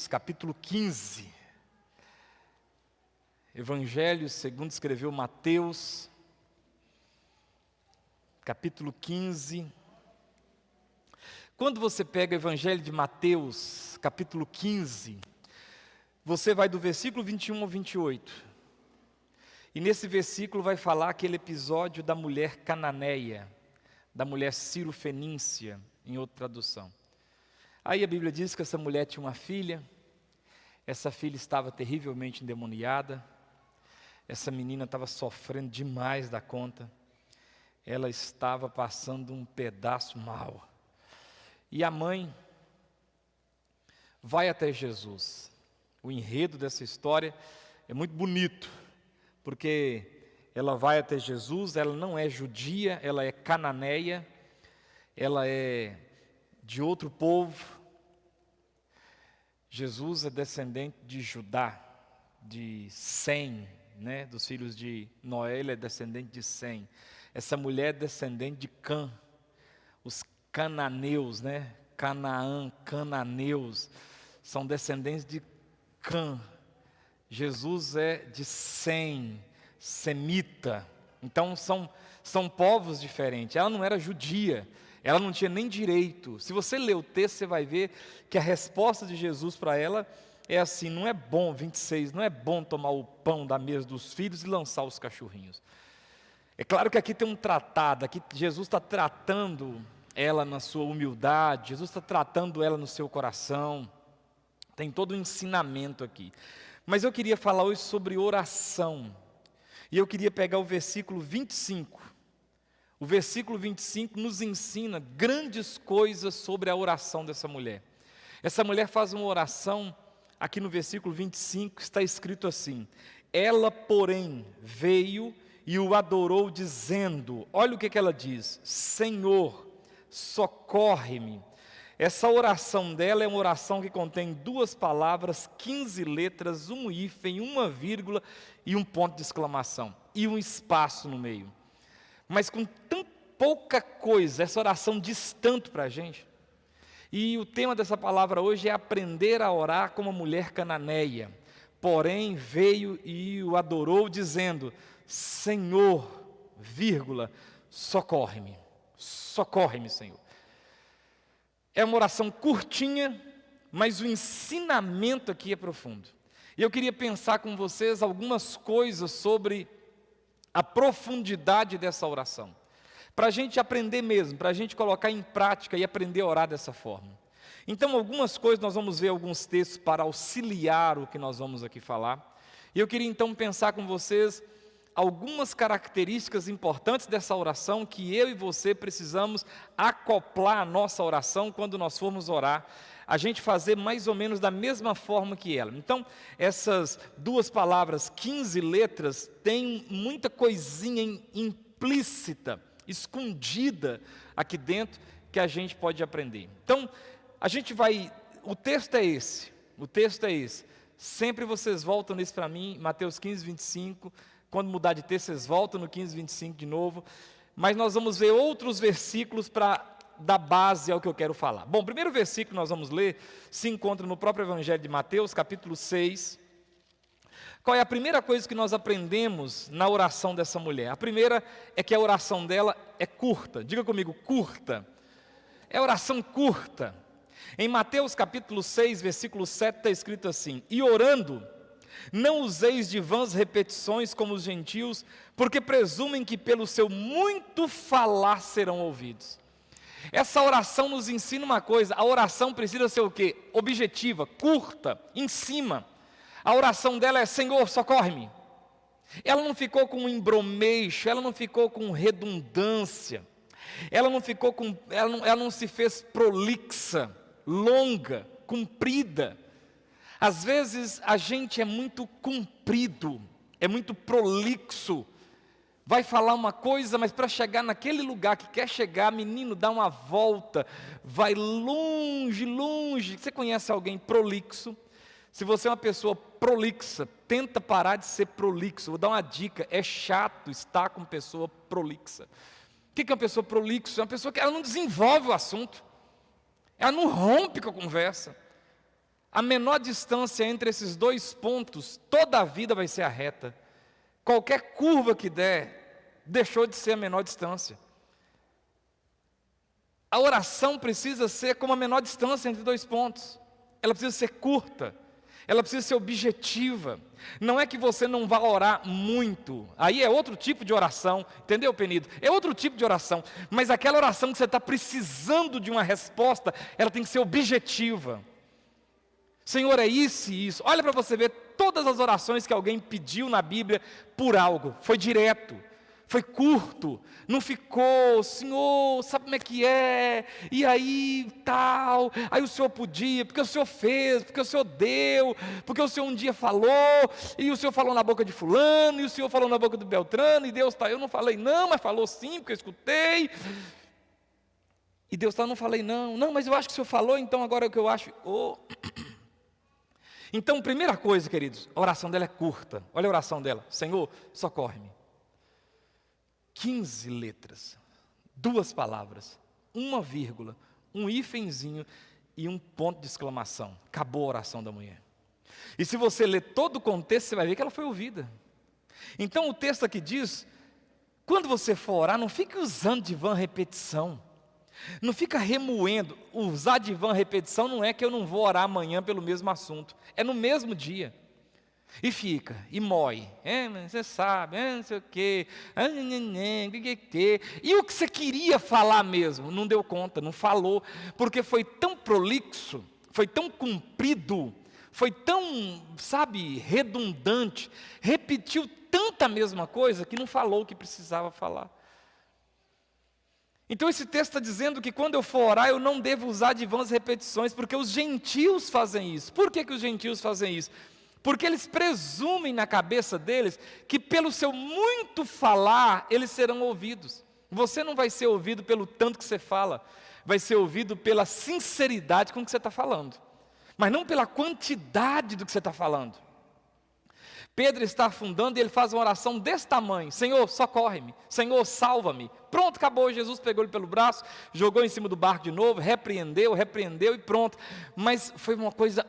Mateus, capítulo 15. Evangelho segundo escreveu Mateus, capítulo 15. Quando você pega o Evangelho de Mateus, capítulo 15, você vai do versículo 21 ao 28. E nesse versículo vai falar aquele episódio da mulher cananeia, da mulher cirofenícia, em outra tradução. Aí a Bíblia diz que essa mulher tinha uma filha, essa filha estava terrivelmente endemoniada, essa menina estava sofrendo demais da conta, ela estava passando um pedaço mal. E a mãe vai até Jesus. O enredo dessa história é muito bonito, porque ela vai até Jesus, ela não é judia, ela é cananeia, ela é de outro povo. Jesus é descendente de Judá, de Sem, dos filhos de Noé, ele é descendente de Sem. Essa mulher é descendente de Cã, os cananeus, Canaã, cananeus, são descendentes de Cã. Jesus é de Sem, semita. Então são povos diferentes. Ela não era judia, ela não tinha nem direito. Se você ler o texto, você vai ver que a resposta de Jesus para ela é assim: não é bom, 26, não é bom tomar o pão da mesa dos filhos e lançar os cachorrinhos. É claro que aqui tem um tratado, aqui Jesus está tratando ela na sua humildade, Jesus está tratando ela no seu coração, tem todo um ensinamento aqui. Mas eu queria falar hoje sobre oração, e eu queria pegar o versículo 25. O versículo 25 nos ensina grandes coisas sobre a oração dessa mulher. Essa mulher faz uma oração, aqui no versículo 25 está escrito assim: ela, porém, veio e o adorou dizendo, olha o que ela diz: Senhor, socorre-me. Essa oração dela é uma oração que contém duas palavras, 15 letras, um hífen, uma vírgula e um ponto de exclamação, e um espaço no meio. Mas com tão pouca coisa, essa oração diz tanto para a gente. E o tema dessa palavra hoje é aprender a orar como a mulher cananeia. Porém veio e o adorou dizendo, Senhor, socorre-me. Socorre-me, Senhor. É uma oração curtinha, mas o ensinamento aqui é profundo. E eu queria pensar com vocês algumas coisas sobre a profundidade dessa oração, para a gente aprender mesmo, para a gente colocar em prática e aprender a orar dessa forma. Então, algumas coisas, nós vamos ver alguns textos para auxiliar o que nós vamos aqui falar, e eu queria então pensar com vocês algumas características importantes dessa oração que eu e você precisamos acoplar à nossa oração quando nós formos orar, a gente fazer mais ou menos da mesma forma que ela. Então, essas duas palavras, 15 letras, tem muita coisinha implícita, escondida aqui dentro, que a gente pode aprender. Então, o texto é esse, sempre vocês voltam nisso para mim, Mateus 15, 25, quando mudar de texto, vocês voltam no 15, 25 de novo, mas nós vamos ver outros versículos para dar base ao que eu quero falar. Bom, o primeiro versículo que nós vamos ler se encontra no próprio Evangelho de Mateus, capítulo 6. Qual é a primeira coisa que nós aprendemos na oração dessa mulher? A primeira é que a oração dela é curta. Diga comigo, curta. É oração curta. Em Mateus capítulo 6, versículo 7, está escrito assim: e orando, não useis de vãs repetições como os gentios, porque presumem que pelo seu muito falar serão ouvidos. Essa oração nos ensina uma coisa: a oração precisa ser o quê? Objetiva, curta, em cima. A oração dela é: Senhor, socorre-me. Ela não ficou com embromeixo, ela não ficou com redundância, ela não se fez prolixa, longa, comprida. Às vezes a gente é muito comprido, é muito prolixo, vai falar uma coisa, mas para chegar naquele lugar que quer chegar, menino, dá uma volta, vai longe, longe. Você conhece alguém prolixo? Se você é uma pessoa prolixa, tenta parar de ser prolixo. Vou dar uma dica: é chato estar com pessoa prolixa. O que é uma pessoa prolixa? É uma pessoa que ela não desenvolve o assunto, ela não rompe com a conversa. A menor distância entre esses dois pontos, toda a vida vai ser a reta. Qualquer curva que der, deixou de ser a menor distância. A oração precisa ser como a menor distância entre dois pontos. Ela precisa ser curta. Ela precisa ser objetiva. Não é que você não vá orar muito. Aí é outro tipo de oração. Entendeu, Penido? É outro tipo de oração. Mas aquela oração que você está precisando de uma resposta, ela tem que ser objetiva. Senhor, é isso e isso. Olha para você ver todas as orações que alguém pediu na Bíblia por algo. Foi direto. Foi curto, não ficou, Senhor, sabe como é que é? E aí, tal, aí o Senhor podia, porque o Senhor fez, porque o Senhor deu, porque o Senhor um dia falou, e o Senhor falou na boca de fulano, e o Senhor falou na boca do Beltrano, e Deus está, eu não falei não, mas falou sim, porque eu escutei. E Deus está, não falei não, mas eu acho que o Senhor falou, então agora é o que eu acho. Oh. Então, primeira coisa, queridos, a oração dela é curta. Olha a oração dela, Senhor, socorre-me. 15 letras, 2 palavras, uma vírgula, um hífenzinho e um ponto de exclamação. Acabou a oração da mulher. E se você ler todo o contexto, você vai ver que ela foi ouvida. Então o texto aqui diz, quando você for orar, não fique usando de vã repetição. Não fica remoendo. Usar de vã repetição não é que eu não vou orar amanhã pelo mesmo assunto. É no mesmo dia. E fica, e mói, você sabe, não sei o quê, e o que você queria falar mesmo, não deu conta, não falou, porque foi tão prolixo, foi tão comprido, foi tão, redundante, repetiu tanta mesma coisa, que não falou o que precisava falar. Então esse texto está dizendo que quando eu for orar, eu não devo usar de vãs repetições, porque os gentios fazem isso. Por que os gentios fazem isso? Porque eles presumem na cabeça deles que pelo seu muito falar, eles serão ouvidos. Você não vai ser ouvido pelo tanto que você fala, vai ser ouvido pela sinceridade com que você está falando, mas não pela quantidade do que você está falando. Pedro está afundando e ele faz uma oração desse tamanho: Senhor, socorre-me, Senhor, salva-me. Pronto, acabou. Jesus pegou ele pelo braço, jogou em cima do barco de novo, repreendeu e pronto. Mas foi uma coisa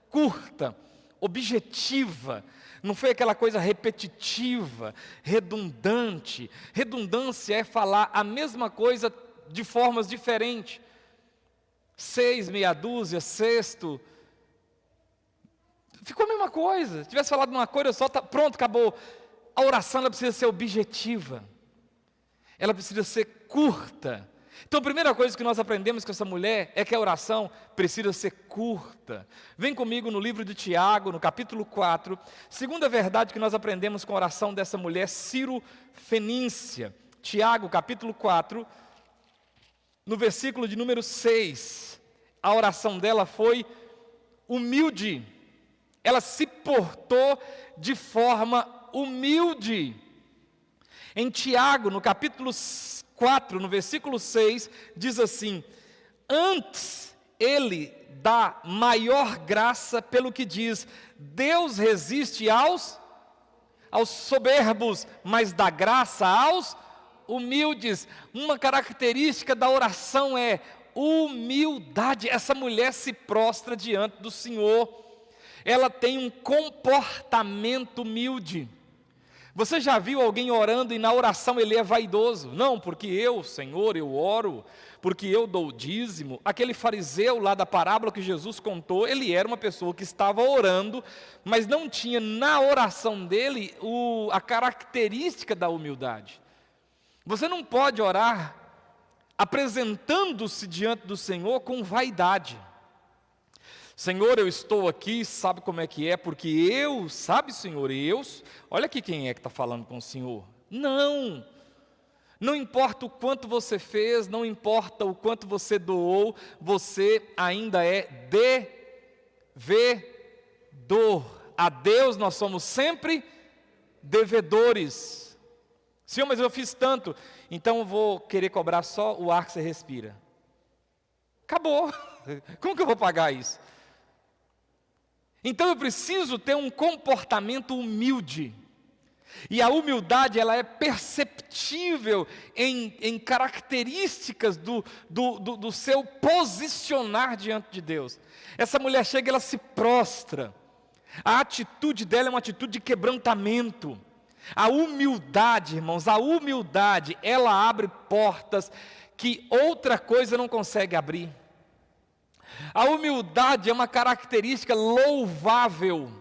curta, objetiva, não foi aquela coisa repetitiva, redundante. Redundância é falar a mesma coisa de formas diferentes. 6, meia dúzia, sexto, ficou a mesma coisa. Se tivesse falado uma coisa só, pronto, acabou. A oração ela precisa ser objetiva, ela precisa ser curta. Então a primeira coisa que nós aprendemos com essa mulher é que a oração precisa ser curta. Vem comigo no livro de Tiago, no capítulo 4. Segunda verdade que nós aprendemos com a oração dessa mulher Ciro-fenícia. Tiago, capítulo 4, no versículo de número 6. A oração dela foi humilde. Ela se portou de forma humilde. Em Tiago, no capítulo 4, no versículo 6, diz assim: antes ele dá maior graça, pelo que diz, Deus resiste aos soberbos, mas dá graça aos humildes. Uma característica da oração é humildade. Essa mulher se prostra diante do Senhor, ela tem um comportamento humilde. Você já viu alguém orando e na oração ele é vaidoso? Não, porque eu, Senhor, eu oro, porque eu dou o dízimo. Aquele fariseu lá da parábola que Jesus contou, ele era uma pessoa que estava orando, mas não tinha na oração dele a característica da humildade. Você não pode orar apresentando-se diante do Senhor com vaidade. Senhor, eu estou aqui, sabe como é que é? Porque eu, sabe, Senhor, olha aqui quem é que está falando com o Senhor. Não importa o quanto você fez, não importa o quanto você doou, você ainda é devedor. A Deus nós somos sempre devedores. Senhor, mas eu fiz tanto, então eu vou querer cobrar só o ar que você respira. Acabou. Como que eu vou pagar isso? Então eu preciso ter um comportamento humilde. E a humildade, ela é perceptível em características do seu posicionar diante de Deus. Essa mulher chega e ela se prostra. A atitude dela é uma atitude de quebrantamento. A humildade, irmãos, a humildade, ela abre portas que outra coisa não consegue abrir. A humildade é uma característica louvável.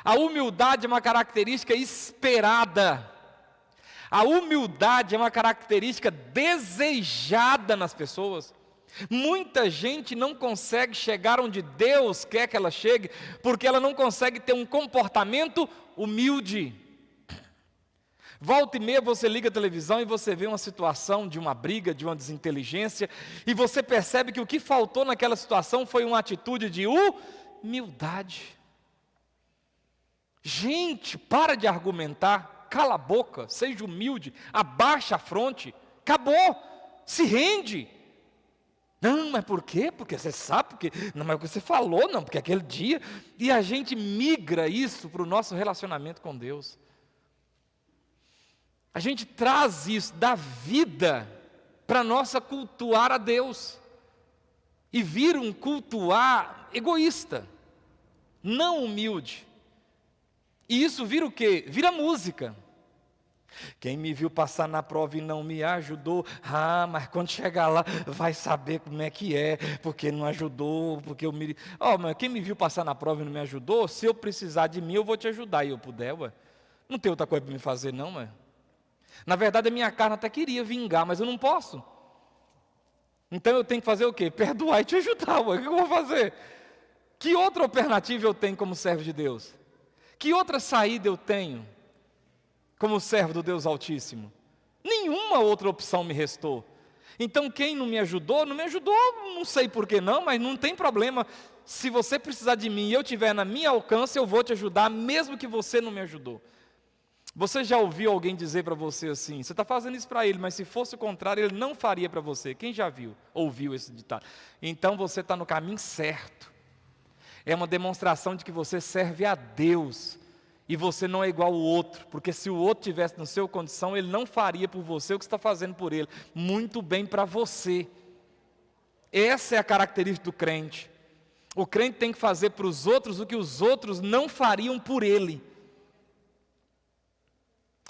A humildade é uma característica esperada. A humildade é uma característica desejada nas pessoas. Muita gente não consegue chegar onde Deus quer que ela chegue, porque ela não consegue ter um comportamento humilde. Volta e meia você liga a televisão e você vê uma situação de uma briga, de uma desinteligência, e você percebe que o que faltou naquela situação foi uma atitude de humildade. Gente, para de argumentar, cala a boca, seja humilde, abaixa a fronte, acabou, se rende. Não, mas por quê? Porque você sabe, porque não, mas o que você falou, não, porque aquele dia, e a gente migra isso para o nosso relacionamento com Deus. A gente traz isso da vida para nossa cultuar a Deus, e vira um cultuar egoísta, não humilde. E isso vira o quê? Vira música. Quem me viu passar na prova e não me ajudou, mas quando chegar lá vai saber como é que é, porque não ajudou, porque eu me... mas quem me viu passar na prova e não me ajudou, se eu precisar de mim eu vou te ajudar, e eu puder, não tem outra coisa para me fazer não, Na verdade a minha carne até queria vingar, mas eu não posso. Então eu tenho que fazer o quê? Perdoar e te ajudar, o que eu vou fazer? Que outra alternativa eu tenho como servo de Deus? Que outra saída eu tenho como servo do Deus Altíssimo? Nenhuma outra opção me restou. Então quem não me ajudou, não sei por que não, mas não tem problema. Se você precisar de mim e eu estiver na minha alcance, eu vou te ajudar, mesmo que você não me ajudou. Você já ouviu alguém dizer para você assim, você está fazendo isso para ele, mas se fosse o contrário, ele não faria para você. Quem já ouviu esse ditado? Então você está no caminho certo. É uma demonstração de que você serve a Deus, e você não é igual ao outro, porque se o outro tivesse na sua condição, ele não faria por você o que você está fazendo por ele, muito bem para você. Essa é a característica do crente. O crente tem que fazer para os outros o que os outros não fariam por ele.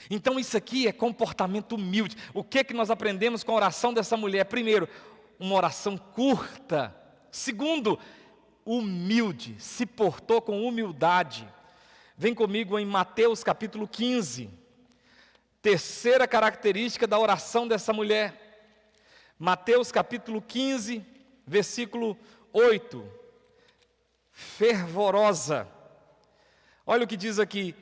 Então isso aqui é comportamento humilde. O que é que nós aprendemos com a oração dessa mulher? Primeiro, uma oração curta. Segundo, humilde, se portou com humildade. Vem comigo em Mateus capítulo 15. Terceira característica da oração dessa mulher. Mateus capítulo 15, versículo 8. Fervorosa. Olha o que diz aqui.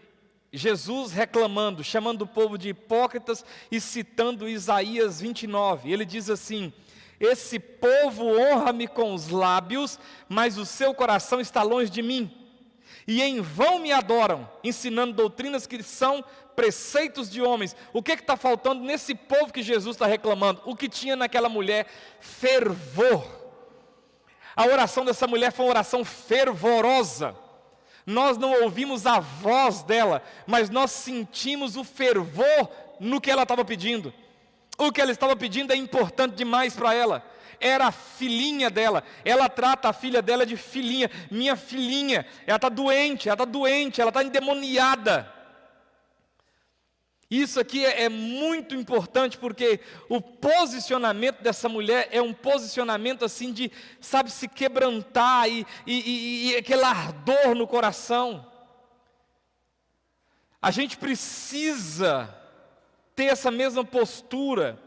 Jesus reclamando, chamando o povo de hipócritas e citando Isaías 29. Ele diz assim: esse povo honra-me com os lábios, mas o seu coração está longe de mim. E em vão me adoram, ensinando doutrinas que são preceitos de homens. O que está faltando nesse povo que Jesus está reclamando? O que tinha naquela mulher? Fervor. A oração dessa mulher foi uma oração fervorosa. Nós não ouvimos a voz dela, mas nós sentimos o fervor no que ela estava pedindo. O que ela estava pedindo é importante demais para ela. Era a filhinha dela. Ela trata a filha dela de filhinha. Minha filhinha, ela está doente, ela está endemoniada. Isso aqui é muito importante, porque o posicionamento dessa mulher é um posicionamento assim de, sabe, se quebrantar e aquele ardor no coração. A gente precisa ter essa mesma postura,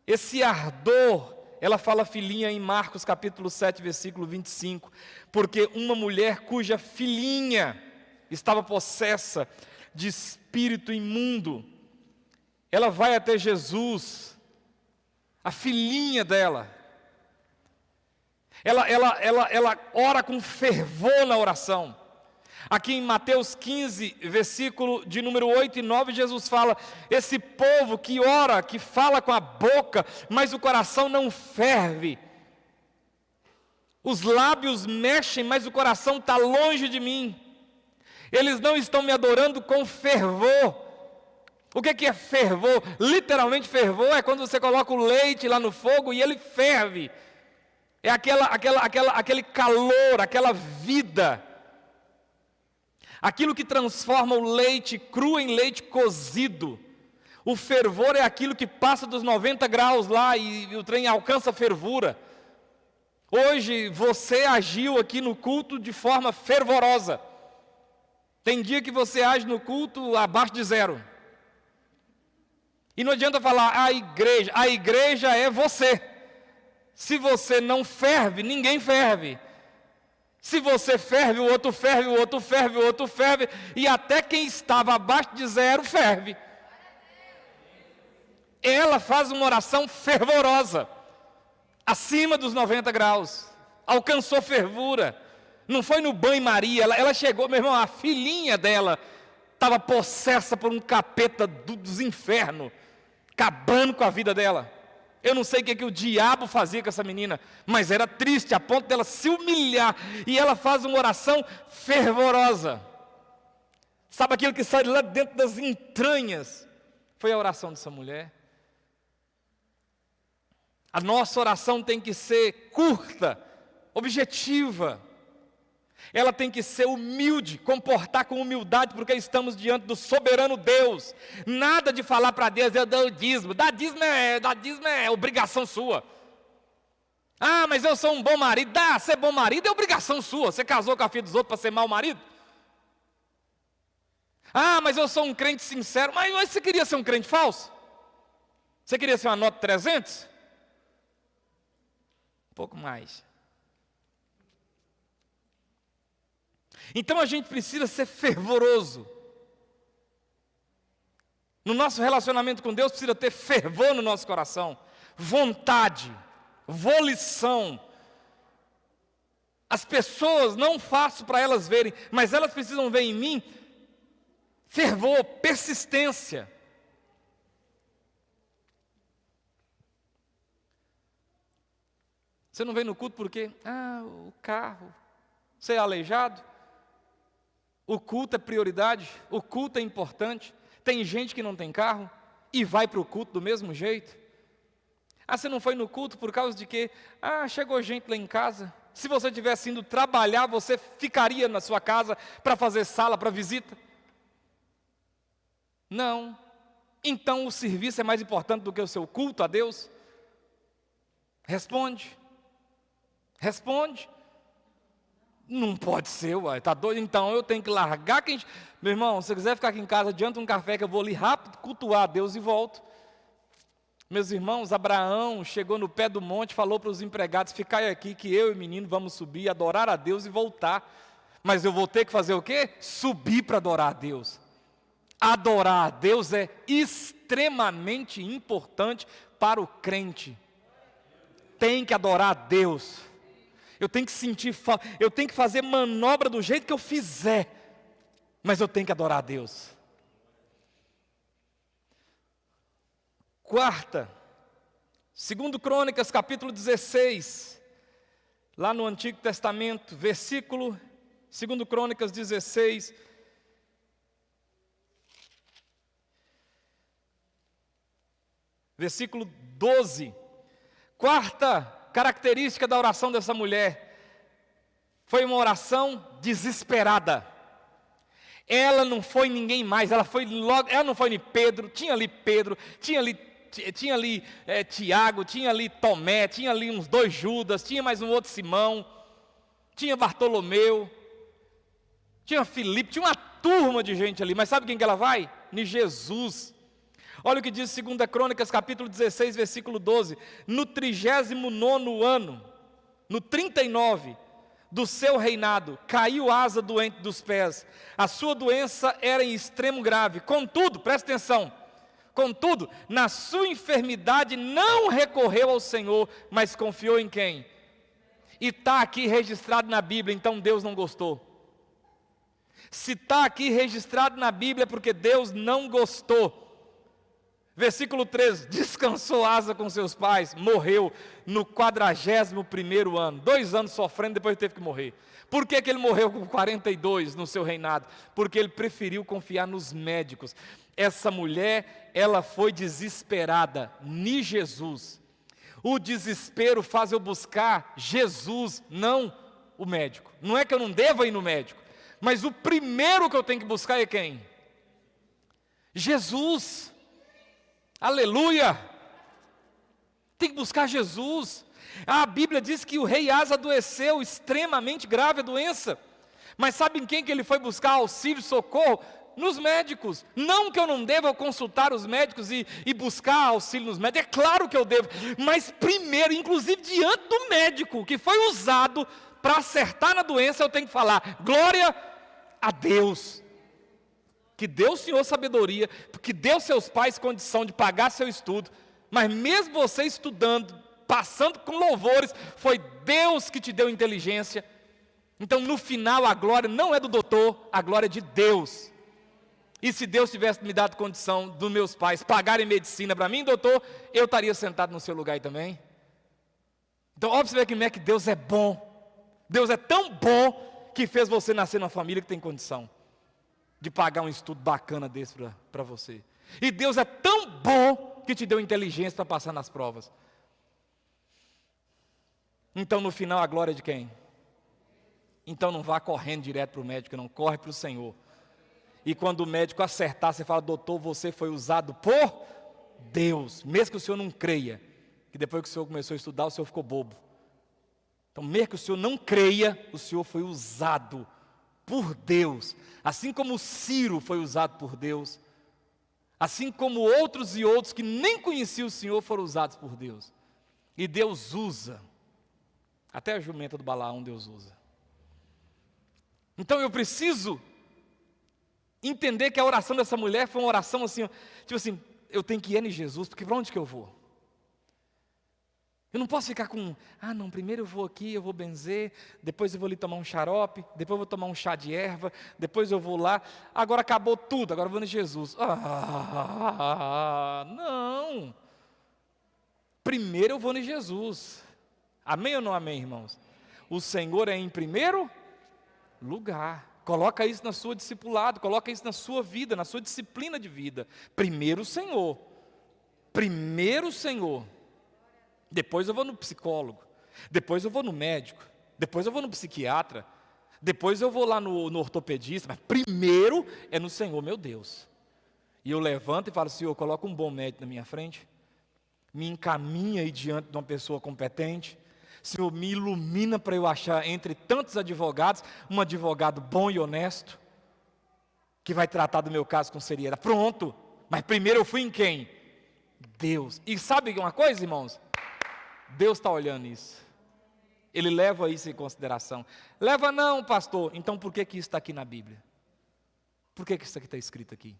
esse ardor. Ela fala filhinha em Marcos capítulo 7, versículo 25, porque uma mulher cuja filhinha estava possessa de espírito imundo, ela vai até Jesus, a filhinha dela, ela ora com fervor na oração. Aqui em Mateus 15, versículo de número 8 e 9, Jesus fala: esse povo que ora, que fala com a boca, mas o coração não ferve. Os lábios mexem, mas o coração está longe de mim. Eles não estão me adorando com fervor. O que é fervor? Literalmente fervor é quando você coloca o leite lá no fogo e ele ferve. É aquele calor, aquela vida. Aquilo que transforma o leite cru em leite cozido. O fervor é aquilo que passa dos 90 graus lá e o trem alcança fervura. Hoje você agiu aqui no culto de forma fervorosa. Tem dia que você age no culto abaixo de zero. E não adianta falar a igreja é você. Se você não ferve, ninguém ferve. Se você ferve, o outro ferve, o outro ferve, o outro ferve, e até quem estava abaixo de zero ferve. Ela faz uma oração fervorosa, acima dos 90 graus, alcançou fervura. Não foi no banho-maria, ela chegou, meu irmão, a filhinha dela estava possessa por um capeta dos infernos, acabando com a vida dela. Eu não sei o que o diabo fazia com essa menina, mas era triste, a ponto dela se humilhar, e ela faz uma oração fervorosa. Sabe aquilo que sai lá dentro das entranhas? Foi a oração dessa mulher. A nossa oração tem que ser curta, objetiva. Ela tem que ser humilde, comportar com humildade, porque estamos diante do soberano Deus. Nada de falar para Deus, eu dou o dízimo. Dar dízimo é obrigação sua. Ah, mas eu sou um bom marido. Ser bom marido é obrigação sua. Você casou com a filha dos outros para ser mau marido? Ah, mas eu sou um crente sincero. Mas você queria ser um crente falso? Você queria ser uma nota 300? Um pouco mais. Então a gente precisa ser fervoroso. No nosso relacionamento com Deus precisa ter fervor no nosso coração, vontade, volição. As pessoas, não faço para elas verem, mas elas precisam ver em mim fervor, persistência. Você não vem no culto porque, o carro, você é aleijado? O culto é prioridade, o culto é importante. Tem gente que não tem carro e vai para o culto do mesmo jeito. Você não foi no culto por causa de quê? Chegou gente lá em casa. Se você tivesse indo trabalhar, você ficaria na sua casa para fazer sala para visita? Não. Então o serviço é mais importante do que o seu culto a Deus? Responde. Não pode ser, uai, tá doido? Então eu tenho que largar quem... Meu irmão, se você quiser ficar aqui em casa, adianta um café que eu vou ali rápido, cultuar a Deus e volto. Meus irmãos, Abraão chegou no pé do monte, falou para os empregados, ficai aqui que eu e o menino vamos subir, adorar a Deus e voltar. Mas eu vou ter que fazer o quê? Subir para adorar a Deus. Adorar a Deus é extremamente importante para o crente. Tem que adorar a Deus. Eu tenho que sentir falta, eu tenho que fazer manobra do jeito que eu fizer, mas eu tenho que adorar a Deus. Quarta, 2 Crônicas, capítulo 16, lá no Antigo Testamento, versículo, 2 Crônicas 16, versículo 12. Quarta característica da oração dessa mulher foi uma oração desesperada. Ela não foi ninguém mais, ela não foi nem Pedro, tinha ali Tiago, tinha ali Tomé, tinha ali uns 2 Judas, tinha mais um outro Simão, tinha Bartolomeu, tinha Filipe, tinha uma turma de gente ali, mas sabe quem que ela vai? Em Jesus. Olha o que diz 2 Crônicas, capítulo 16, versículo 12. No 39º ano, no 39 do seu reinado, caiu asa doente dos pés. A sua doença era em extremo grave. Contudo, presta atenção, contudo, na sua enfermidade não recorreu ao Senhor, mas confiou em quem? E está aqui registrado na Bíblia, então Deus não gostou. Se está aqui registrado na Bíblia é porque Deus não gostou. Versículo 13, descansou Asa com seus pais, morreu no 41º ano, 2 anos sofrendo, depois teve que morrer. Por que que ele morreu com 42 no seu reinado? Porque ele preferiu confiar nos médicos. Essa mulher, ela foi desesperada em Jesus. O desespero faz eu buscar Jesus, não o médico. Não é que eu não deva ir no médico, mas o primeiro que eu tenho que buscar é quem? Jesus. Aleluia! Tem que buscar Jesus. A Bíblia diz que o rei Asa adoeceu, extremamente grave a doença. Mas sabe em quem que ele foi buscar auxílio, socorro? Nos médicos. Não que eu não deva consultar os médicos e buscar auxílio nos médicos, é claro que eu devo. Mas primeiro, inclusive diante do médico que foi usado para acertar na doença, eu tenho que falar, glória a Deus. Que deu o Senhor sabedoria, que deu seus pais condição de pagar seu estudo. Mas mesmo você estudando, passando com louvores, foi Deus que te deu inteligência. Então no final a glória não é do doutor, a glória é de Deus. E se Deus tivesse me dado condição dos meus pais pagarem medicina para mim, doutor, eu estaria sentado no seu lugar aí também. Então óbvio você vê como é que Deus é bom. Deus é tão bom que fez você nascer numa família que tem condição de pagar um estudo bacana desse para você. E Deus é tão bom que te deu inteligência para passar nas provas. Então no final a glória é de quem? Então não vá correndo direto para o médico, não, corre para o Senhor. E quando o médico acertar, você fala, doutor, você foi usado por Deus. Mesmo que o senhor não creia, que depois que o senhor começou a estudar, o senhor ficou bobo. Então mesmo que o senhor não creia, o senhor foi usado por Deus. Assim como Ciro foi usado por Deus. Assim como outros e outros que nem conheciam o Senhor foram usados por Deus. E Deus usa. Até a jumenta do Balaão Deus usa. Então eu preciso entender que a oração dessa mulher foi uma oração assim, tipo assim, eu tenho que ir em Jesus, porque para onde que eu vou? Eu não posso ficar com, não, primeiro eu vou aqui, eu vou benzer, depois eu vou ali tomar um xarope, depois eu vou tomar um chá de erva, depois eu vou lá, agora acabou tudo, agora eu vou em Jesus. Não. Primeiro eu vou em Jesus. Amém ou não amém, irmãos? O Senhor é em primeiro lugar. Coloca isso na sua discipulado, coloca isso na sua vida, na sua disciplina de vida. Primeiro o Senhor. Primeiro o Senhor. Depois eu vou no psicólogo, depois eu vou no médico, depois eu vou no psiquiatra, depois eu vou lá no ortopedista, mas primeiro é no Senhor, meu Deus. E eu levanto e falo, Senhor, coloca um bom médico na minha frente, me encaminha aí diante de uma pessoa competente, Senhor, me ilumina para eu achar entre tantos advogados, um advogado bom e honesto, que vai tratar do meu caso com seriedade. Pronto, mas primeiro eu fui em quem? Deus. E sabe uma coisa, irmãos? Deus está olhando isso. Ele leva isso em consideração. Leva não, pastor. Então por que isso está aqui na Bíblia? Por que isso aqui está escrito aqui?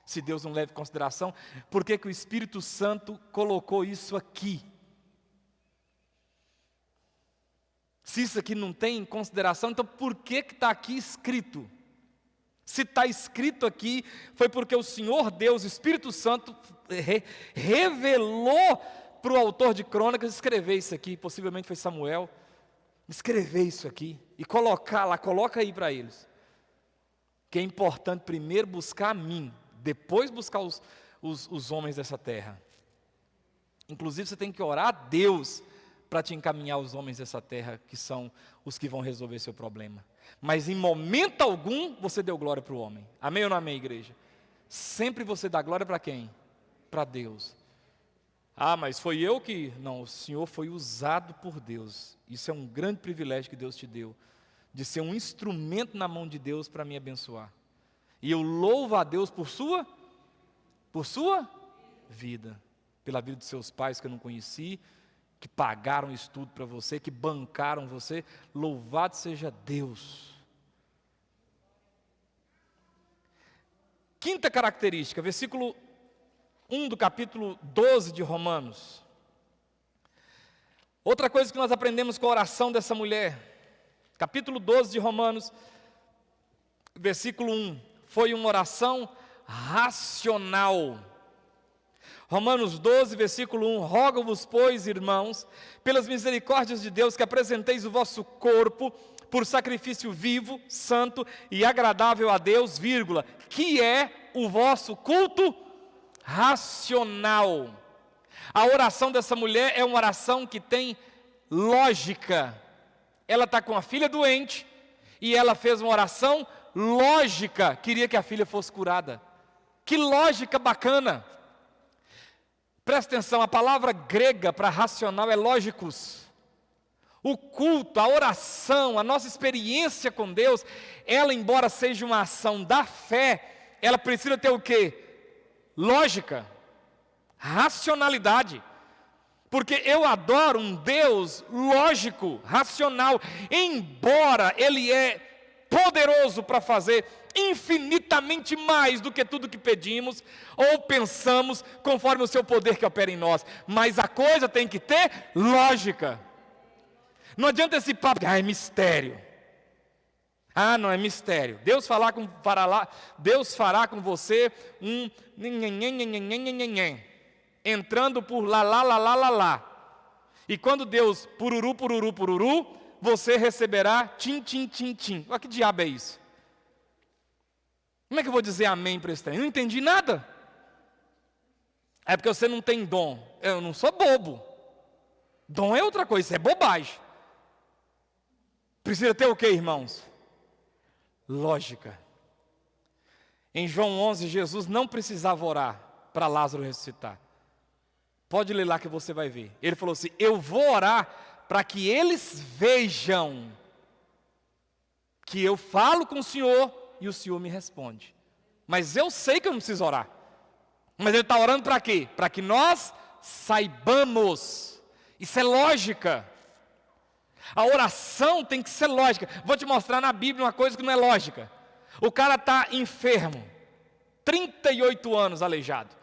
Se Deus não leva em consideração, por que o Espírito Santo colocou isso aqui? Se isso aqui não tem em consideração, então por que está aqui escrito? Se está escrito aqui, foi porque o Senhor Deus, o Espírito Santo, revelou para o autor de crônicas escrever isso aqui, possivelmente foi Samuel, escrever isso aqui e colocar lá, coloca aí para eles, que é importante primeiro buscar a mim, depois buscar os homens dessa terra. Inclusive você tem que orar a Deus para te encaminhar os homens dessa terra, que são os que vão resolver seu problema. Mas em momento algum você deu glória para o homem. Amém ou não amém, igreja? Sempre você dá glória para quem? Para Deus. Mas foi eu que... Não, o Senhor foi usado por Deus. Isso é um grande privilégio que Deus te deu, de ser um instrumento na mão de Deus para me abençoar. E eu louvo a Deus por sua vida, pela vida dos seus pais que eu não conheci, que pagaram estudo para você, que bancaram você. Louvado seja Deus. Quinta característica, versículo 1 do capítulo 12 de Romanos. Outra coisa que nós aprendemos com a oração dessa mulher, capítulo 12 de Romanos, versículo 1, foi uma oração racional. Romanos 12, versículo 1, rogo-vos, pois, irmãos, pelas misericórdias de Deus, que apresenteis o vosso corpo por sacrifício vivo, santo e agradável a Deus, vírgula, que é o vosso culto racional. A oração dessa mulher é uma oração que tem lógica. Ela está com a filha doente e ela fez uma oração lógica, queria que a filha fosse curada. Que lógica bacana. Presta atenção, a palavra grega para racional é lógicos. O culto, a oração, a nossa experiência com Deus, ela, embora seja uma ação da fé, ela precisa ter o quê? Lógica, racionalidade. Porque eu adoro um Deus lógico, racional, embora Ele é poderoso para fazer infinitamente mais do que tudo que pedimos ou pensamos, conforme o seu poder que opera em nós. Mas a coisa tem que ter lógica. Não adianta esse papo, é mistério. Não é mistério. Deus fará com você um entrando por lá. E quando Deus pururu, você receberá tim. Olha que diabo é isso? Como é que eu vou dizer amém para esse trem? Eu não entendi nada. É porque você não tem dom. Eu não sou bobo. Dom é outra coisa, isso é bobagem. Precisa ter o quê, irmãos? Lógica. Em João 11, Jesus não precisava orar para Lázaro ressuscitar. Pode ler lá que você vai ver. Ele falou assim: eu vou orar para que eles vejam que eu falo com o Senhor e o Senhor me responde. Mas eu sei que eu não preciso orar. Mas Ele está orando para quê? Para que nós saibamos. Isso é lógica. A oração tem que ser lógica. Vou te mostrar na Bíblia uma coisa que não é lógica. O cara está enfermo, 38 anos aleijado.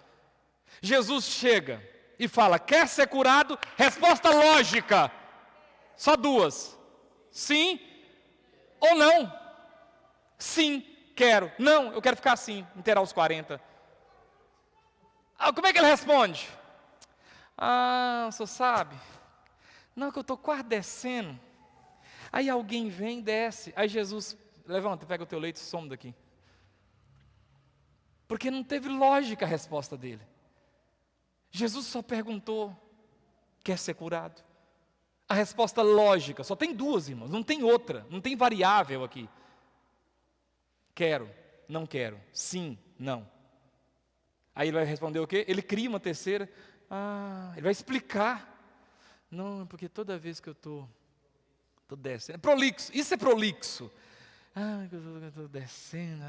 Jesus chega e fala: quer ser curado? Resposta lógica. Só duas: sim ou não. Sim, quero. Não, eu quero ficar assim, inteirar os 40. Como é que ele responde? O senhor sabe? Não, que eu estou quase descendo. Aí alguém vem e desce. Aí Jesus, levanta, pega o teu leito e some daqui. Porque não teve lógica a resposta dele. Jesus só perguntou: quer ser curado? A resposta lógica, só tem duas, irmãos, não tem outra, não tem variável aqui. Quero, não quero, sim, não. Aí ele vai responder o quê? Ele cria uma terceira. Ele vai explicar. Não, porque toda vez que eu estou descendo, prolixo, isso é prolixo. Eu estou descendo.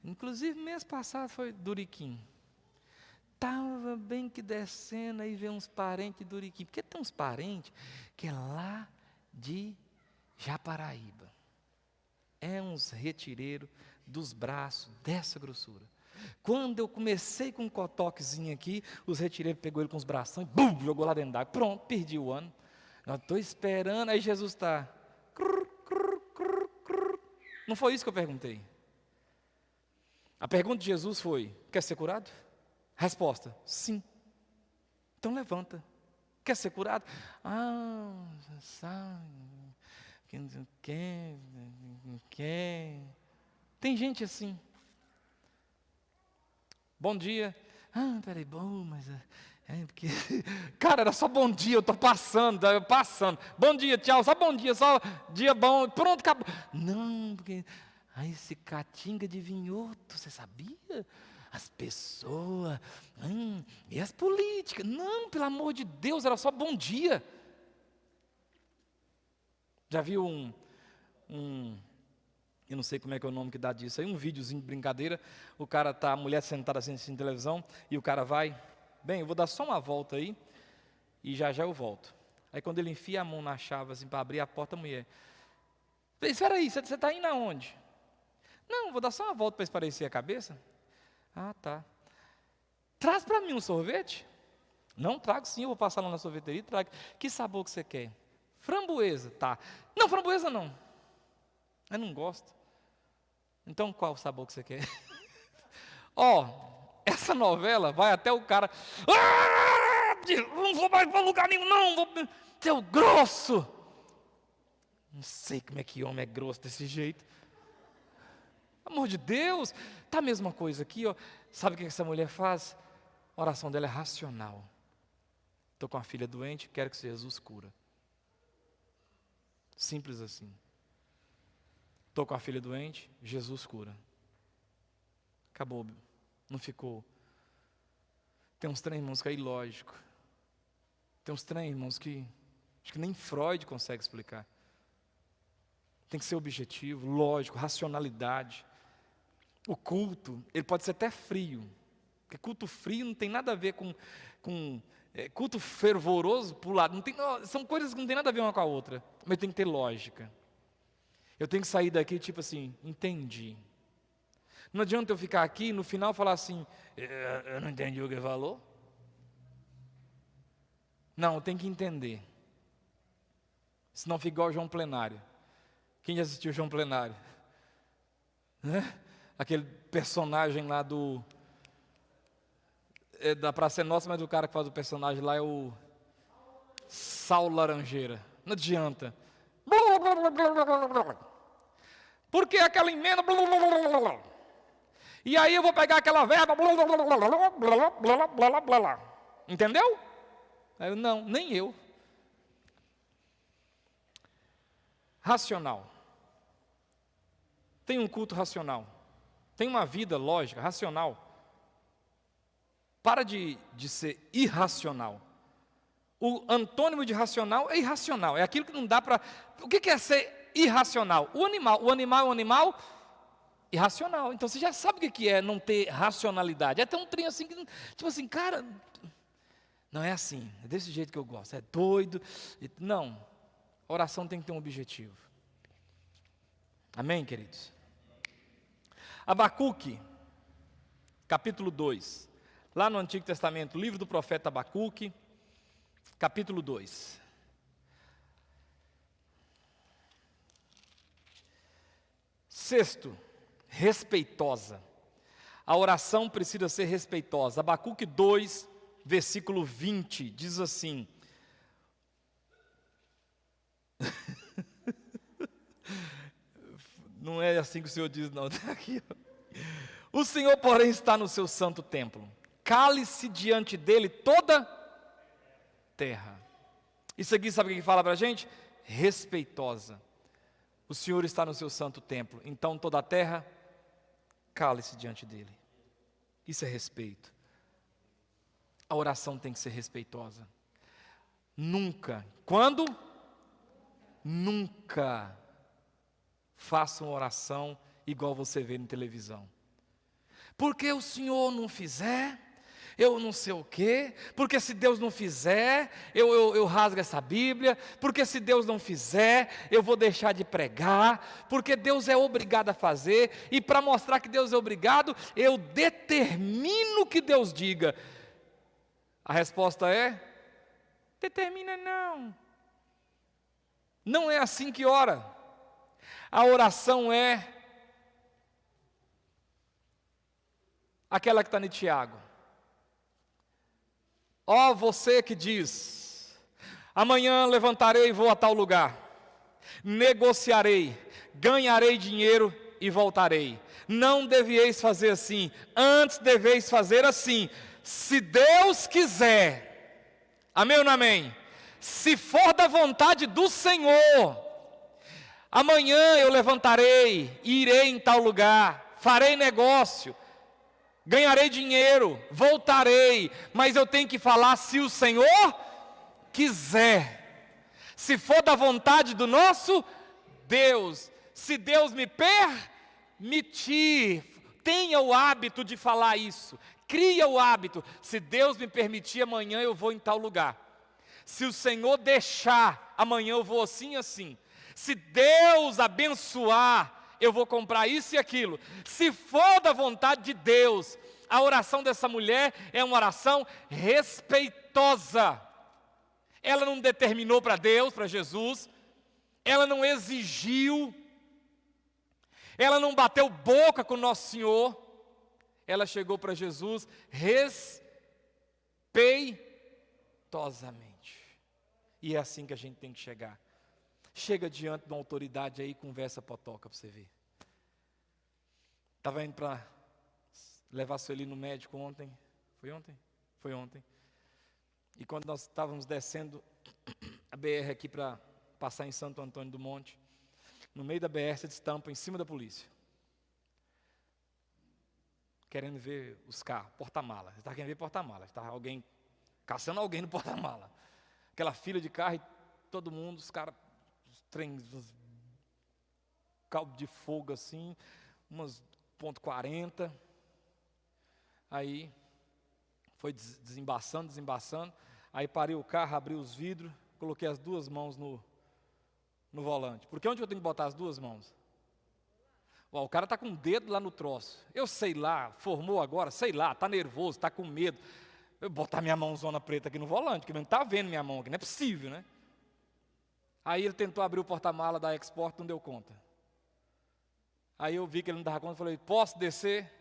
Inclusive, mês passado foi Duriquim. Estava bem que descendo, aí vem uns parentes de Duriquim. Porque tem uns parentes que é lá de Japaraíba. É uns retireiros dos braços, dessa grossura. Quando eu comecei com um cotoquezinho aqui, os retireiros pegou ele com os bração e bum, jogou lá dentro d'água. Pronto, perdi o ano. Eu estou esperando, aí Jesus está. Não foi isso que eu perguntei. A pergunta de Jesus foi: quer ser curado? Resposta: sim. Então levanta. Quer ser curado? Sabe, não quer. Tem gente assim. Bom dia. Peraí, bom, mas porque... Cara, era só bom dia, eu estou passando. Bom dia, tchau, só bom dia, só dia bom, pronto, acabou. Não, porque... esse catinga de vinhoto, você sabia? As pessoas, e as políticas. Não, pelo amor de Deus, era só bom dia. Já viu eu não sei como é que é o nome que dá disso aí, um videozinho de brincadeira, a mulher sentada assim na televisão, e o cara vai, bem, eu vou dar só uma volta aí, e já eu volto. Aí quando ele enfia a mão na chave assim, para abrir a porta, a mulher: espera aí, você está indo aonde? Não, vou dar só uma volta para esparecer a cabeça. Tá. Traz para mim um sorvete? Não, trago sim, eu vou passar lá na sorveteria e trago. Que sabor que você quer? Framboesa, tá. Não, framboesa não. Eu não gosto. Então qual o sabor que você quer? Essa novela vai até o cara: não vou mais para lugar nenhum, não, seu grosso. Não sei como é que homem é grosso desse jeito. Amor de Deus, tá a mesma coisa aqui, ó. Sabe o que essa mulher faz? A oração dela é racional. Estou com a filha doente, quero que Jesus cura. Simples assim. Estou com a filha doente, Jesus cura. Acabou, não ficou. Tem uns trem, irmãos, que é ilógico. Tem uns trem, irmãos, que acho que nem Freud consegue explicar. Tem que ser objetivo, lógico, racionalidade. O culto, ele pode ser até frio. Porque culto frio não tem nada a ver com culto fervoroso para o lado. São coisas que não tem nada a ver uma com a outra. Mas tem que ter lógica. Eu tenho que sair daqui tipo assim, entendi. Não adianta eu ficar aqui e no final falar assim, eu não entendi o que ele falou. Não, eu tenho que entender. Senão fica igual o João Plenário. Quem já assistiu o João Plenário? Né? Aquele personagem lá da Praça é Nossa, mas o cara que faz o personagem lá é o Saulo Laranjeira. Não adianta. Porque aquela emenda. E aí eu vou pegar aquela verba. Entendeu? Aí eu, não, nem eu. Racional. Tem um culto racional. Tem uma vida lógica, racional. Para de ser irracional. O antônimo de racional é irracional. É aquilo que não dá para... O que é ser irracional? O animal é um animal irracional. Então você já sabe o que é não ter racionalidade. É ter um trem assim, tipo assim, cara... Não é assim, é desse jeito que eu gosto. É doido. Não. A oração tem que ter um objetivo. Amém, queridos? Abacuque, capítulo 2. Lá no Antigo Testamento, livro do profeta Abacuque, capítulo 2. Sexto, respeitosa. A oração precisa ser respeitosa. Abacuque 2, versículo 20, diz assim. Não é assim que o Senhor diz, não. Está aqui, ó. O Senhor, porém, está no seu santo templo. Cale-se diante dele toda terra. Isso aqui, sabe o que fala para a gente? Respeitosa. O Senhor está no seu santo templo. Então toda a terra, cale-se diante dele. Isso é respeito. A oração tem que ser respeitosa. Nunca. Quando? Nunca faça uma oração igual você vê na televisão. Porque o Senhor não fizer, eu não sei o quê, porque se Deus não fizer, eu rasgo essa Bíblia, porque se Deus não fizer, eu vou deixar de pregar, porque Deus é obrigado a fazer, e para mostrar que Deus é obrigado, eu determino que Deus diga. A resposta é, determina não. Não é assim que ora. A oração é aquela que está em Tiago. Ó você que diz, amanhã levantarei e vou a tal lugar, negociarei, ganharei dinheiro e voltarei. Não devieis fazer assim, antes deveis fazer assim, se Deus quiser. Amém ou não amém? Se for da vontade do Senhor, amanhã eu levantarei, irei em tal lugar, farei negócio, ganharei dinheiro, voltarei, mas eu tenho que falar se o Senhor quiser. Se for da vontade do nosso Deus, se Deus me permitir, tenha o hábito de falar isso, cria o hábito, se Deus me permitir, amanhã eu vou em tal lugar. Se o Senhor deixar, amanhã eu vou assim e assim. Se Deus abençoar, eu vou comprar isso e aquilo. Se for da vontade de Deus, a oração dessa mulher é uma oração respeitosa. Ela não determinou para Deus, para Jesus, ela não exigiu, ela não bateu boca com o nosso Senhor, ela chegou para Jesus respeitosamente. E é assim que a gente tem que chegar. Chega diante de uma autoridade aí e conversa potoca para você ver. Estava indo para levar Sueli no médico ontem. Foi ontem? Foi ontem. E quando nós estávamos descendo a BR aqui para passar em Santo Antônio do Monte, no meio da BR se destampa em cima da polícia. Querendo ver os carros, porta-mala. Você está querendo ver porta-mala. Está alguém caçando alguém no porta-mala. Aquela fila de carro e todo mundo, os caras, os trens, os caldo de fogo assim, umas .40. Aí foi desembaçando. Aí parei o carro, abri os vidros, coloquei as duas mãos no volante. Porque onde eu tenho que botar as duas mãos? O cara está com o dedo lá no troço. Eu sei lá, formou agora, sei lá, está nervoso, está com medo. Eu botar minha mãozona preta aqui no volante, porque não está vendo minha mão aqui, não é possível, né? Aí ele tentou abrir o porta-mala da Export, não deu conta. Aí eu vi que ele não dava conta, falei, posso descer?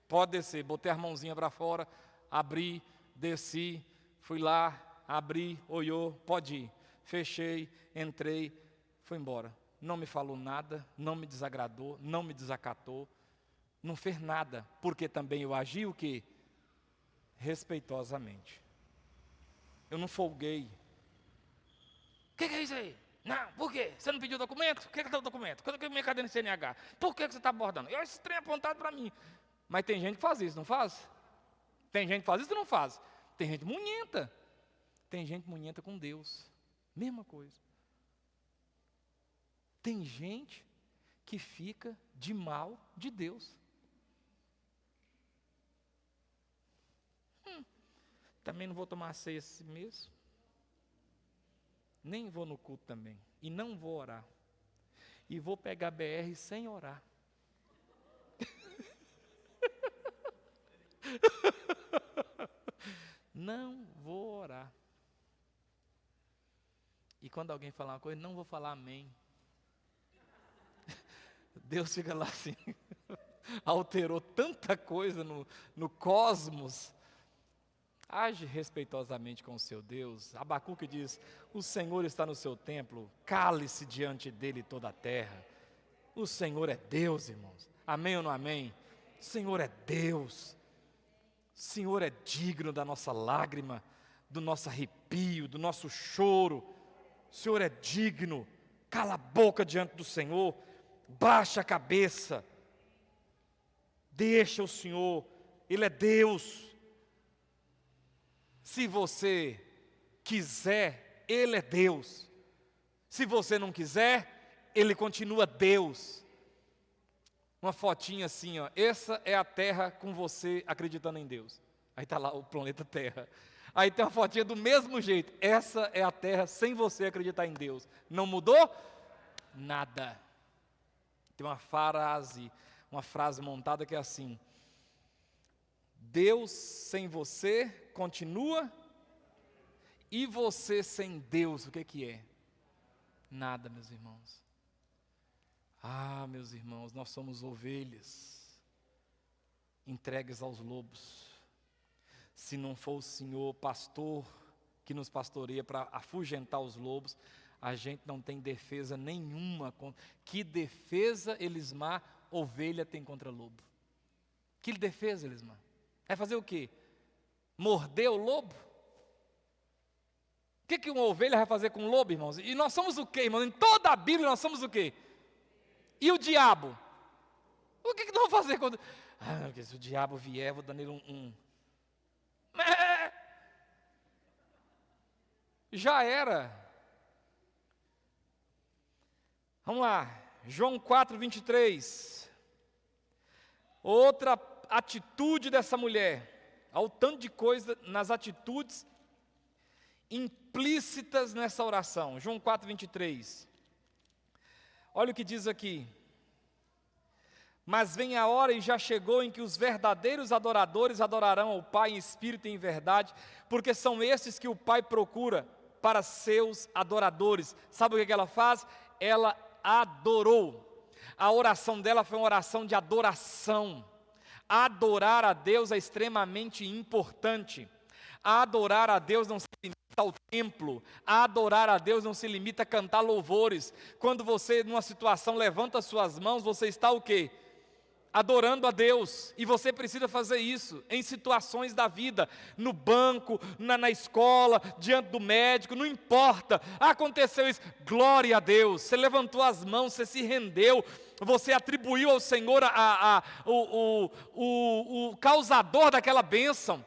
Pode descer. Botei as mãozinhas para fora, abri, desci, fui lá, abri, olhou, pode ir. Fechei, entrei, fui embora. Não me falou nada, não me desagradou, não me desacatou, não fez nada, porque também eu agi o quê? Respeitosamente. Eu não folguei. O que é isso aí? Não, por quê? Você não pediu documento? O que é o documento? Cadê a minha cadeira de CNH? Por que você está abordando? Eu esse trem apontado para mim. Mas tem gente que faz isso, não faz? Tem gente que faz isso e não faz. Tem gente munhenta. Tem gente munhenta com Deus. Mesma coisa. Tem gente que fica de mal de Deus. Também não vou tomar ceia esse mês. Nem vou no culto também. E não vou orar. E vou pegar BR sem orar. Não vou orar. E quando alguém falar uma coisa, não vou falar amém. Deus fica lá assim, alterou tanta coisa no cosmos. Age respeitosamente com o seu Deus. Abacuque diz, o Senhor está no seu templo, cale-se diante dele toda a terra. O Senhor é Deus, irmãos. Amém ou não amém? O Senhor é Deus. O Senhor é digno da nossa lágrima, do nosso arrepio, do nosso choro. O Senhor é digno. Cala a boca diante do Senhor. Baixa a cabeça, deixa o Senhor, Ele é Deus. Se você quiser, Ele é Deus. Se você não quiser, Ele continua Deus. Uma fotinha assim, ó, essa é a Terra com você acreditando em Deus. Aí está lá o planeta Terra. Aí tem uma fotinha do mesmo jeito, essa é a Terra sem você acreditar em Deus. Não mudou? Nada. Tem uma frase montada que é assim: Deus sem você continua, e você sem Deus, o que é? Nada, meus irmãos. Ah, meus irmãos, nós somos ovelhas, entregues aos lobos. Se não for o Senhor pastor, que nos pastoreia para afugentar os lobos, a gente não tem defesa nenhuma. Que defesa, Elismar, ovelha tem contra lobo? Que defesa, Elismar? É fazer o quê? Morder o lobo? O que uma ovelha vai fazer com o lobo, irmãos? E nós somos o quê, irmãos? Em toda a Bíblia nós somos o quê? E o diabo? O que nós vamos fazer quando... se o diabo vier, vou dar nele um... Já era. Vamos lá, João 4:23. Outra atitude dessa mulher. Há o tanto de coisa nas atitudes implícitas nessa oração. João 4:23. Olha o que diz aqui. Mas vem a hora e já chegou em que os verdadeiros adoradores adorarão ao Pai em espírito e em verdade, porque são esses que o Pai procura para seus adoradores. Sabe o que ela faz? Ela adorou. A oração dela foi uma oração de adoração. Adorar a Deus é extremamente importante. Adorar a Deus não se limita ao templo. A adorar a Deus não se limita a cantar louvores. Quando você, numa situação, levanta as suas mãos, você está o quê? Adorando a Deus, e você precisa fazer isso em situações da vida, no banco, na escola, diante do médico, não importa, aconteceu isso, glória a Deus, você levantou as mãos, você se rendeu, você atribuiu ao Senhor o causador daquela bênção,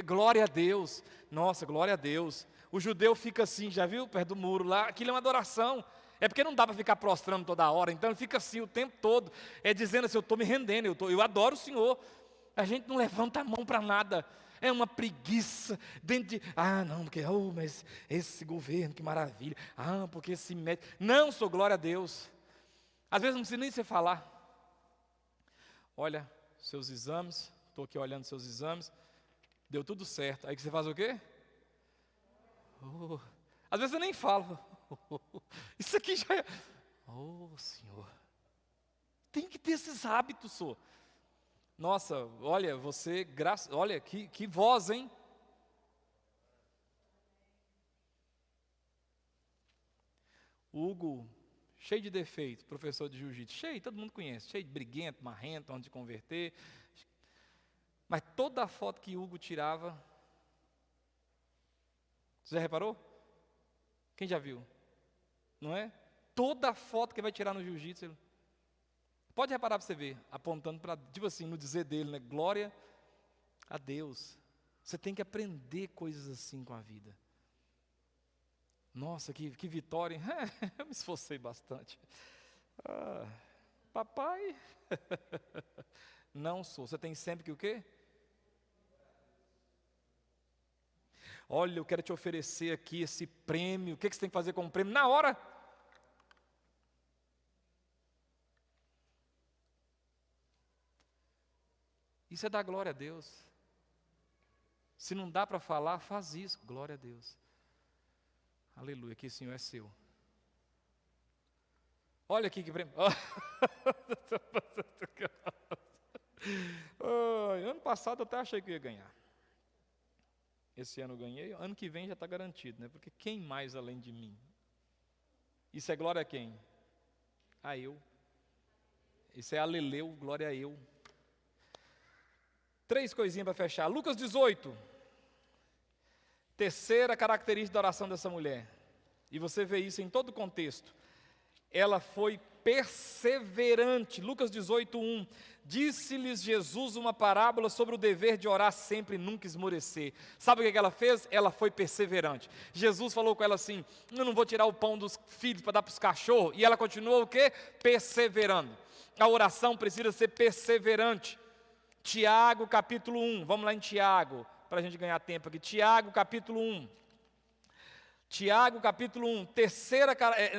glória a Deus, nossa, glória a Deus. O judeu fica assim, já viu, perto do muro lá, aquilo é uma adoração. É porque não dá para ficar prostrando toda hora, então ele fica assim o tempo todo, dizendo assim, eu estou me rendendo, eu adoro o Senhor. A gente não levanta a mão para nada, é uma preguiça, dentro de, não, porque, mas esse governo, que maravilha, porque esse médico, não, sou glória a Deus. Às vezes não precisa nem você falar, olha, seus exames, estou aqui olhando seus exames, deu tudo certo, aí que você faz o quê? Às vezes eu nem falo, isso aqui já é, Senhor, tem que ter esses hábitos, senhor. Nossa, olha, você, olha, que voz, hein? Hugo, cheio de defeitos, professor de jiu-jitsu, cheio, todo mundo conhece, cheio de briguento, marrento, antes de converter, mas toda a foto que Hugo tirava, você já reparou? Quem já viu? Não é? Toda foto que vai tirar no jiu-jitsu, pode reparar para você ver, apontando para, tipo assim, no dizer dele, né? Glória a Deus. Você tem que aprender coisas assim com a vida. Nossa, que vitória, hein? Eu me esforcei bastante. Papai, não sou. Você tem sempre que o quê? Olha, eu quero te oferecer aqui esse prêmio. O que você tem que fazer com o prêmio? Na hora. Isso é dar glória a Deus. Se não dá para falar, faz isso. Glória a Deus. Aleluia, que o Senhor é seu. Olha aqui que prêmio. Ano passado eu até achei que eu ia ganhar. Esse ano eu ganhei, ano que vem já está garantido, né? Porque quem mais além de mim? Isso é glória a quem? A eu. Isso é aleleu, glória a eu. 3 coisinhas para fechar. Lucas 18. Terceira característica da oração dessa mulher. E você vê isso em todo o contexto. Ela foi perseverante. Lucas 18:1. Disse-lhes Jesus uma parábola sobre o dever de orar sempre e nunca esmorecer. Sabe o que ela fez? Ela foi perseverante. Jesus falou com ela assim, eu não vou tirar o pão dos filhos para dar para os cachorros. E ela continuou o quê? Perseverando. A oração precisa ser perseverante. Tiago capítulo 1, vamos lá em Tiago, para a gente ganhar tempo aqui. Tiago capítulo 1. Tiago capítulo 1,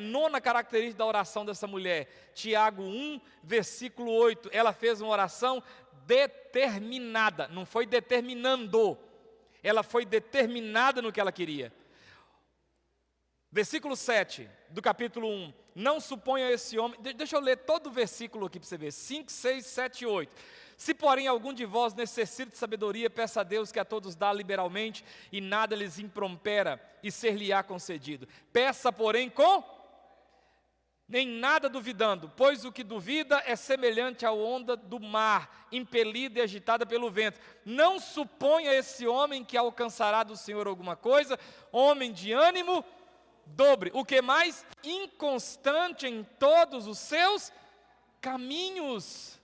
nona característica da oração dessa mulher. Tiago 1, versículo 8. Ela fez uma oração determinada, não foi determinando. Ela foi determinada no que ela queria. Versículo 7 do capítulo 1. Não suponha esse homem. Deixa eu ler todo o versículo aqui para você ver. 5, 6, 7 e 8. Se porém algum de vós necessita de sabedoria, peça a Deus que a todos dá liberalmente, e nada lhes imprompera, e ser-lhe-á concedido. Peça, porém, nem nada duvidando, pois o que duvida é semelhante à onda do mar, impelida e agitada pelo vento. Não suponha esse homem que alcançará do Senhor alguma coisa, homem de ânimo dobre. O que mais? Inconstante em todos os seus caminhos.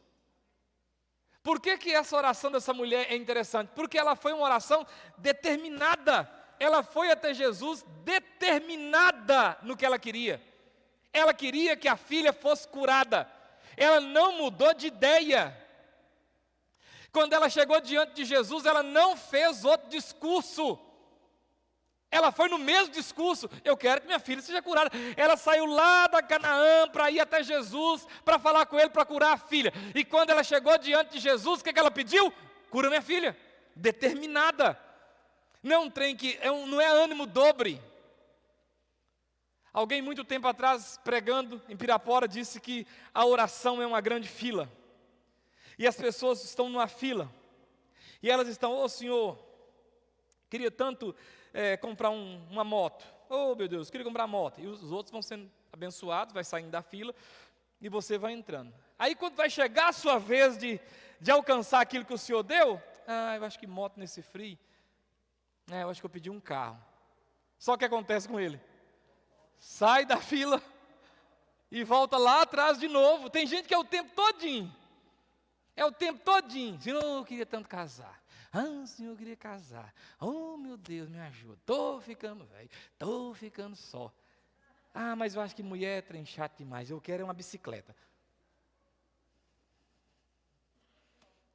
Por que essa oração dessa mulher é interessante? Porque ela foi uma oração determinada. Ela foi até Jesus determinada no que ela queria. Ela queria que a filha fosse curada. Ela não mudou de ideia. Quando ela chegou diante de Jesus, ela não fez outro discurso. Ela foi no mesmo discurso, eu quero que minha filha seja curada. Ela saiu lá da Canaã para ir até Jesus, para falar com ele, para curar a filha. E quando ela chegou diante de Jesus, o que ela pediu? Cura minha filha, determinada. Não é um trem que, não é ânimo dobre. Alguém muito tempo atrás, pregando em Pirapora, disse que a oração é uma grande fila. E as pessoas estão numa fila. E elas estão, Senhor, Queria tanto comprar uma moto. Oh, meu Deus, queria comprar uma moto. E os outros vão sendo abençoados, vai saindo da fila e você vai entrando. Aí quando vai chegar a sua vez de alcançar aquilo que o Senhor deu, eu acho que moto nesse frio, eu acho que eu pedi um carro. Só que acontece com ele? Sai da fila e volta lá atrás de novo. Tem gente que é o tempo todinho. É o tempo todinho. Senhor, eu queria tanto casar. Senhor, eu queria casar. Oh, meu Deus, me ajuda. Estou ficando velho. Estou ficando só. Mas eu acho que mulher é trem chato demais. Eu quero uma bicicleta.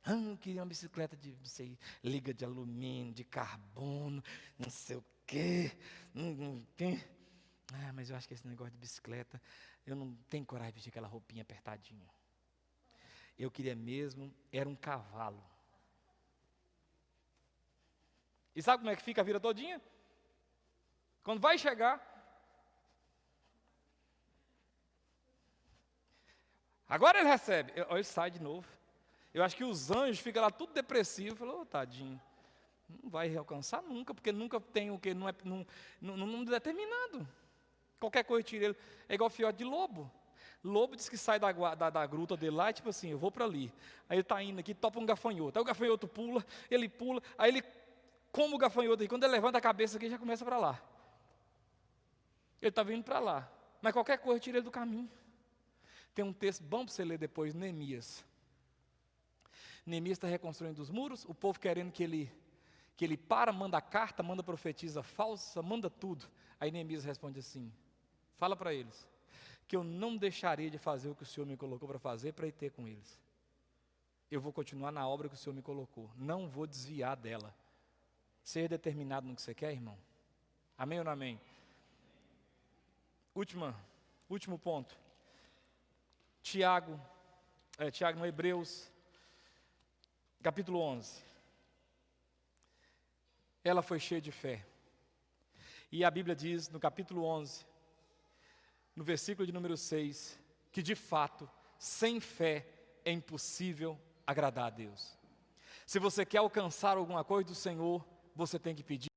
Eu queria uma bicicleta de, não sei, liga de alumínio, de carbono, não sei o quê. Mas eu acho que esse negócio de bicicleta, eu não tenho coragem de vestir aquela roupinha apertadinha. Eu queria mesmo, era um cavalo. E sabe como é que fica a vida todinha? Quando vai chegar, agora ele recebe, ele sai de novo. Eu acho que os anjos ficam lá tudo depressivos, falou, tadinho, não vai alcançar nunca, porque nunca tem o que, não é determinado. Qualquer coisa tira ele, é igual filhote de lobo. Lobo diz que sai da gruta dele lá, e tipo assim, eu vou para ali. Aí ele está indo aqui, topa um gafanhoto. Aí o gafanhoto pula, aí ele come o gafanhoto aí. Quando ele levanta a cabeça aqui, já começa para lá. Ele está vindo para lá. Mas qualquer coisa tira ele do caminho. Tem um texto bom para você ler depois, Neemias. Neemias está reconstruindo os muros, o povo querendo que ele manda carta, manda profetisa falsa, manda tudo. Aí Neemias responde assim, fala para eles, que eu não deixarei de fazer o que o Senhor me colocou para fazer para ir ter com eles. Eu vou continuar na obra que o Senhor me colocou, não vou desviar dela. Ser determinado no que você quer, irmão. Amém ou não amém? Último ponto. Tiago no Hebreus, capítulo 11. Ela foi cheia de fé. E a Bíblia diz, no capítulo 11, no versículo de número 6, que de fato, sem fé é impossível agradar a Deus. Se você quer alcançar alguma coisa do Senhor, você tem que pedir.